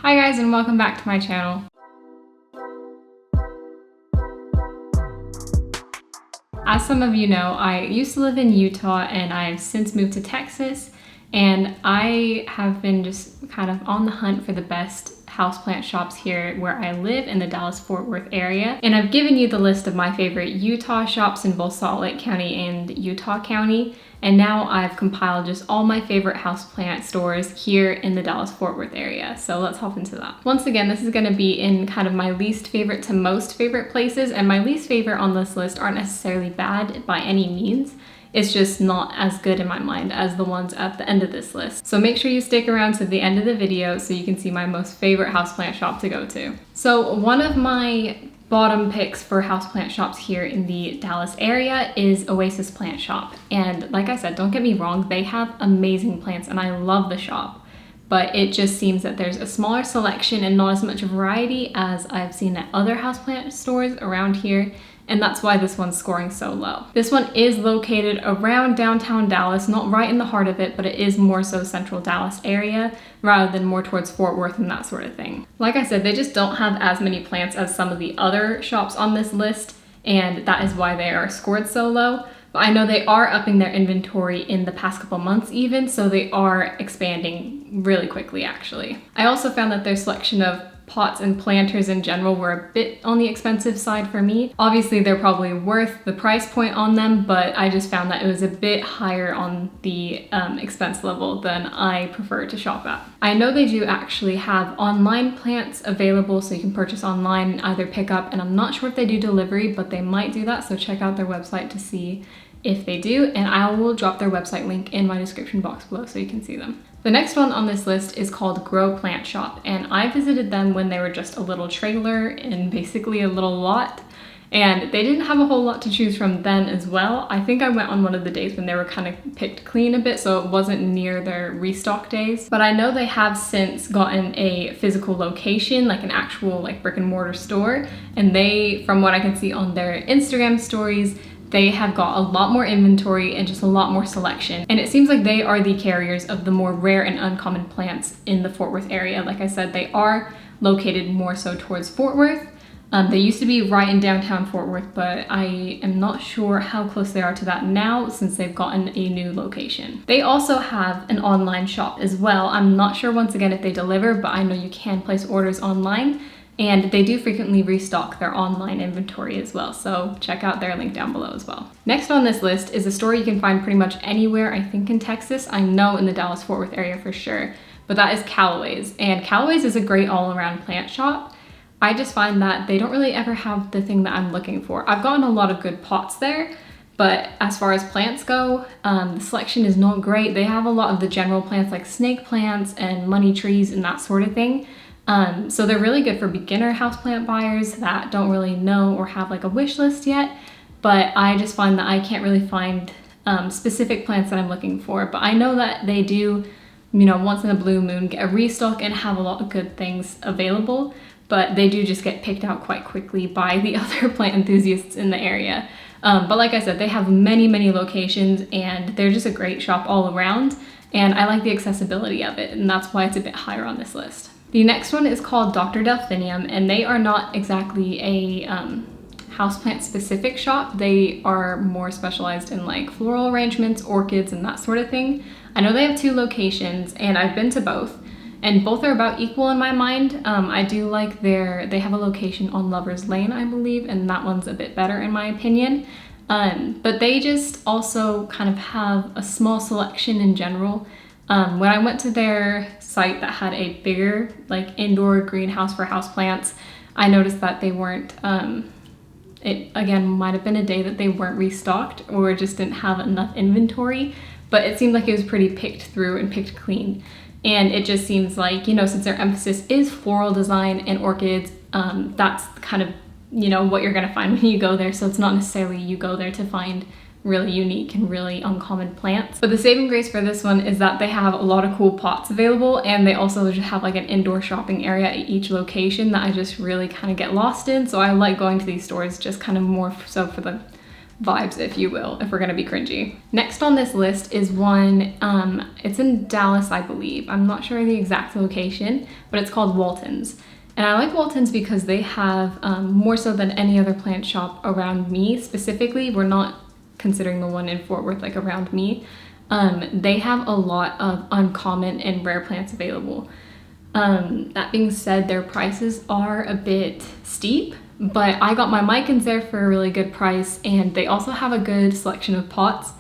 Hi guys, and welcome back to my channel. As some of you know, I used to live in Utah and I've since moved to Texas, and I have been just kind of on the hunt for the best houseplant shops here where I live in the Dallas-Fort Worth area. And I've given you the list of my favorite Utah shops in both Salt Lake County and Utah County. And now I've compiled just all my favorite houseplant stores here in the Dallas-Fort Worth area. So let's hop into that. Once again, this is going to be in kind of my least favorite to most favorite places, and my least favorite on this list aren't necessarily bad by any means. It's just not as good in my mind as the ones at the end of this list. So make sure you stick around to the end of the video so you can see my most favorite houseplant shop to go to. So one of my bottom picks for houseplant shops here in the Dallas area is Oasis Plant Shop. And like I said, don't get me wrong, they have amazing plants and I love the shop. But it just seems that there's a smaller selection and not as much variety as I've seen at other houseplant stores around here. And that's why this one's scoring so low. This one is located around downtown Dallas, not right in the heart of it, but it is more so central Dallas area rather than more towards Fort Worth and that sort of thing. Like I said, they just don't have as many plants as some of the other shops on this list, and that is why they are scored so low. But I know they are upping their inventory in the past couple months even, so they are expanding really quickly actually. I also found that their selection of pots and planters in general were a bit on the expensive side for me. Obviously they're probably worth the price point on them, but I just found that it was a bit higher on the expense level than I prefer to shop at. I know they do actually have online plants available, so you can purchase online and either pick up, and I'm not sure if they do delivery, but they might do that, so check out their website to see if they do, and I will drop their website link in my description box below so you can see them. The next one on this list is called Grow Plant Shop, and I visited them when they were just a little trailer in basically a little lot, and they didn't have a whole lot to choose from then as well. I think I went on one of the days when they were kind of picked clean a bit, so it wasn't near their restock days. But I know they have since gotten a physical location, like an actual like brick and mortar store, and they, from what I can see on their Instagram stories, they have got a lot more inventory and just a lot more selection. And it seems like they are the carriers of the more rare and uncommon plants in the Fort Worth area. Like I said, they are located more so towards Fort Worth. They used to be right in downtown Fort Worth, but I am not sure how close they are to that now since they've gotten a new location. They also have an online shop as well. I'm not sure once again if they deliver, but I know you can place orders online. And they do frequently restock their online inventory as well, so check out their link down below as well. Next on this list is a store you can find pretty much anywhere, I think in Texas. I know in the Dallas-Fort Worth area for sure, but that is Callaways. And Callaways is a great all-around plant shop. I just find that they don't really ever have the thing that I'm looking for. I've gotten a lot of good pots there, but as far as plants go, the selection is not great. They have a lot of the general plants like snake plants and money trees and that sort of thing. So they're really good for beginner houseplant buyers that don't really know or have like a wish list yet, but I just find that I can't really find specific plants that I'm looking for. But I know that they do, you know, once in a blue moon get a restock and have a lot of good things available, but they do just get picked out quite quickly by the other plant enthusiasts in the area. But like I said, they have many locations and they're just a great shop all around, and I like the accessibility of it, and that's why it's a bit higher on this list. The next one is called Dr. Delphinium, and they are not exactly a houseplant specific shop. They are more specialized in like floral arrangements, orchids, and that sort of thing. I know they have two locations, and I've been to both, and both are about equal in my mind. I do like they have a location on Lover's Lane, I believe, and that one's a bit better in my opinion. But they just also kind of have a small selection in general. When I went to their site that had a bigger like indoor greenhouse for houseplants, I noticed that they weren't, it again might have been a day that they weren't restocked or just didn't have enough inventory, but it seemed like it was pretty picked through and picked clean. And it just seems like, you know, since their emphasis is floral design and orchids, that's kind of, you know, what you're gonna find when you go there. So it's not necessarily you go there to find really unique and really uncommon plants. But the saving grace for this one is that they have a lot of cool pots available, and they also just have like an indoor shopping area at each location that I just really kind of get lost in. So I like going to these stores just kind of more so for the vibes, if you will, if we're gonna be cringy. Next on this list is one, it's in Dallas, I believe. I'm not sure the exact location, but it's called Waltons. And I like Waltons because they have, more so than any other plant shop around me specifically, we're not considering the one in Fort Worth, like around me, they have a lot of uncommon and rare plants available. That being said, their prices are a bit steep, but I got my micans there for a really good price, and they also have a good selection of pots.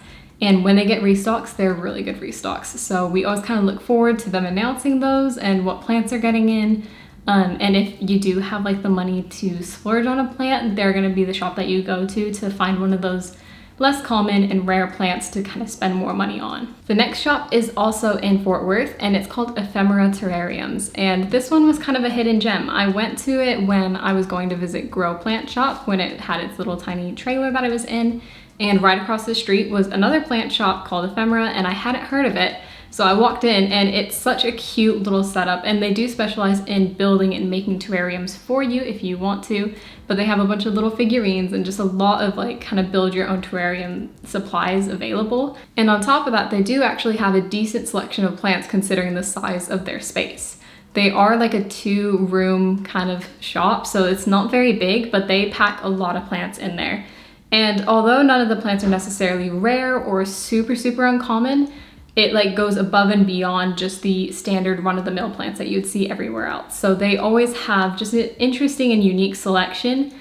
And when they get restocks, they're really good restocks. So we always kind of look forward to them announcing those and what plants are getting in. And if you do have like the money to splurge on a plant, they're going to be the shop that you go to find one of those less common and rare plants to kind of spend more money on. The next shop is also in Fort Worth, and it's called Ephemera Terrariums. And this one was kind of a hidden gem. I went to it when I was going to visit Grow Plant Shop, when it had its little tiny trailer that I was in. And right across the street was another plant shop called Ephemera, and I hadn't heard of it. So I walked in, and it's such a cute little setup, and they do specialize in building and making terrariums for you if you want to, but they have a bunch of little figurines and just a lot of like kind of build your own terrarium supplies available. And on top of that, they do actually have a decent selection of plants considering the size of their space. They are like a 2-room kind of shop, so it's not very big, but they pack a lot of plants in there. And although none of the plants are necessarily rare or super uncommon, it like goes above and beyond just the standard run-of-the-mill plants that you'd see everywhere else. So they always have just an interesting and unique selection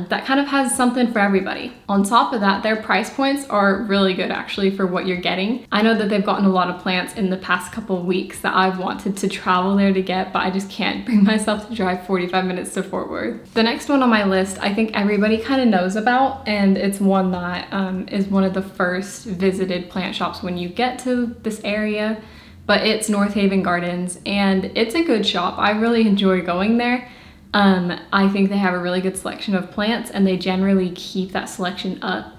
that kind of has something for everybody. On top of that, their price points are really good actually for what you're getting. I know that they've gotten a lot of plants in the past couple of weeks that I've wanted to travel there to get, but I just can't bring myself to drive 45 minutes to Fort Worth. The next one on my list, I think everybody kind of knows about, and it's one that is one of the first visited plant shops when you get to this area, but it's North Haven Gardens, and it's a good shop. I really enjoy going there. I think they have a really good selection of plants, and they generally keep that selection up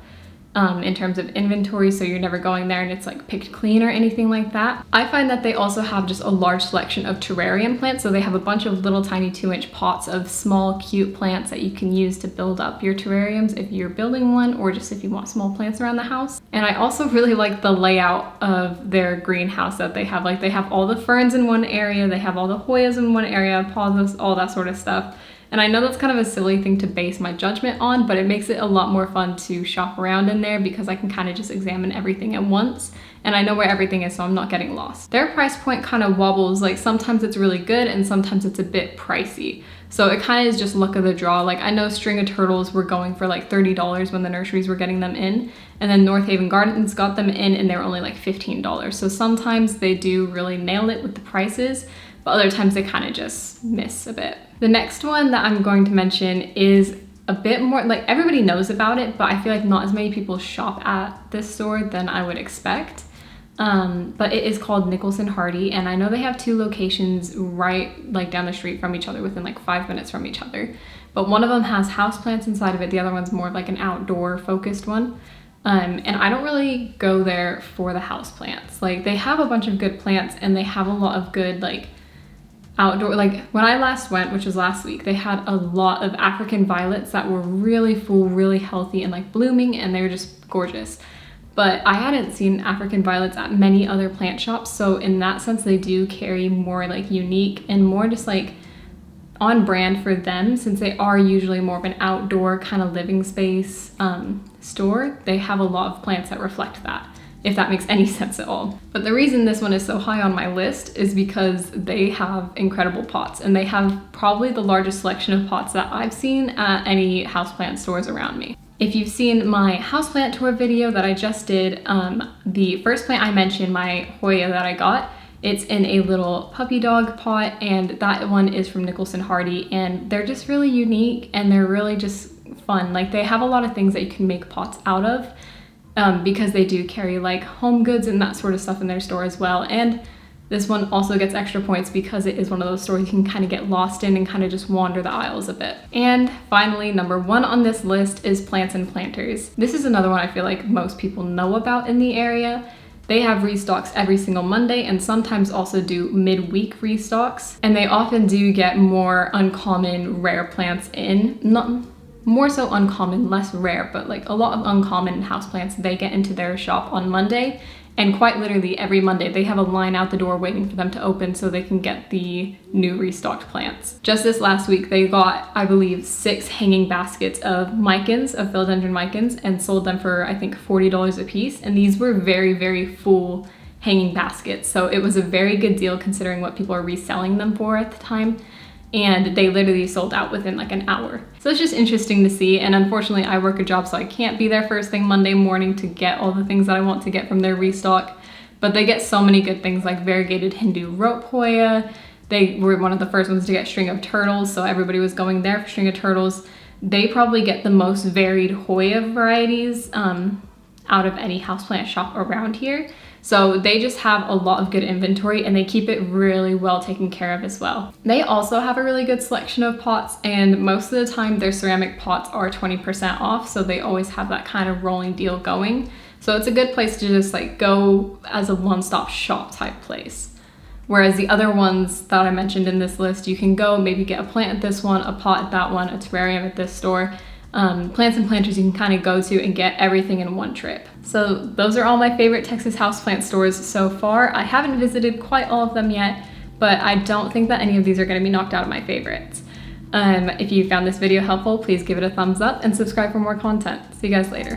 in terms of inventory, so you're never going there and it's like picked clean or anything like that. I find that they also have just a large selection of terrarium plants, so they have a bunch of little tiny 2-inch pots of small cute plants that you can use to build up your terrariums if you're building one, or just if you want small plants around the house. And I also really like the layout of their greenhouse that they have. Like, they have all the ferns in one area, they have all the Hoyas in one area, pothos, all that sort of stuff. And I know that's kind of a silly thing to base my judgment on, but it makes it a lot more fun to shop around in there because I can kind of just examine everything at once, and I know where everything is, so I'm not getting lost. Their price point kind of wobbles, like sometimes it's really good and sometimes it's a bit pricey. So it kind of is just luck of the draw. Like, I know string of turtles were going for like $30 when the nurseries were getting them in, and then North Haven Gardens got them in and they were only like $15. So sometimes they do really nail it with the prices, but other times they kind of just miss a bit. The next one that I'm going to mention is a bit more, like, everybody knows about it, but I feel like not as many people shop at this store than I would expect. But it is called Nicholson-Hardie, and I know they have 2 locations right like down the street from each other, within like 5 minutes from each other. But one of them has houseplants inside of it, the other one's more of like an outdoor focused one. And I don't really go there for the houseplants. Like, they have a bunch of good plants and they have a lot of good like outdoor, like when I last went, which was last week, they had a lot of African violets that were really full, really healthy and like blooming, and they were just gorgeous. But I hadn't seen African violets at many other plant shops, so in that sense they do carry more like unique and more just like on brand for them, since they are usually more of an outdoor kind of living space store. They have a lot of plants that reflect that, if that makes any sense at all. But the reason this one is so high on my list is because they have incredible pots, and they have probably the largest selection of pots that I've seen at any houseplant stores around me. If you've seen my houseplant tour video that I just did, the first plant I mentioned, my Hoya that I got, it's in a little puppy dog pot, and that one is from Nicholson-Hardie, and they're just really unique and they're really just fun. Like, they have a lot of things that you can make pots out of, because they do carry like home goods and that sort of stuff in their store as well. And this one also gets extra points because it is one of those stores you can kind of get lost in and kind of just wander the aisles a bit. And finally, number 1 on this list is Plants and Planters. This is another one I feel like most people know about in the area. They have restocks every single Monday, and sometimes also do midweek restocks. And they often do get more uncommon rare plants in. more so uncommon, less rare, but like a lot of uncommon houseplants, they get into their shop on Monday. And quite literally every Monday, they have a line out the door waiting for them to open so they can get the new restocked plants. Just this last week, they got, I believe, 6 hanging baskets of micans, of philodendron micans, and sold them for, I think, $40 a piece. And these were very, very full hanging baskets. So it was a very good deal considering what people are reselling them for at the time. And they literally sold out within like an hour. So it's just interesting to see. And unfortunately I work a job, so I can't be there first thing Monday morning to get all the things that I want to get from their restock. But they get so many good things like variegated Hindu rope Hoya. They were one of the first ones to get string of turtles, so everybody was going there for string of turtles. They probably get the most varied Hoya varieties out of any houseplant shop around here. So they just have a lot of good inventory and they keep it really well taken care of as well. They also have a really good selection of pots, and most of the time their ceramic pots are 20% off. So they always have that kind of rolling deal going. So it's a good place to just like go as a one-stop shop type place. Whereas the other ones that I mentioned in this list, you can go maybe get a plant at this one, a pot at that one, a terrarium at this store. Plants and planters you can kind of go to and get everything in one trip. So those are all my favorite Texas houseplant stores so far. I haven't visited quite all of them yet, but I don't think that any of these are going to be knocked out of my favorites. If you found this video helpful, please give it a thumbs up and subscribe for more content. See you guys later.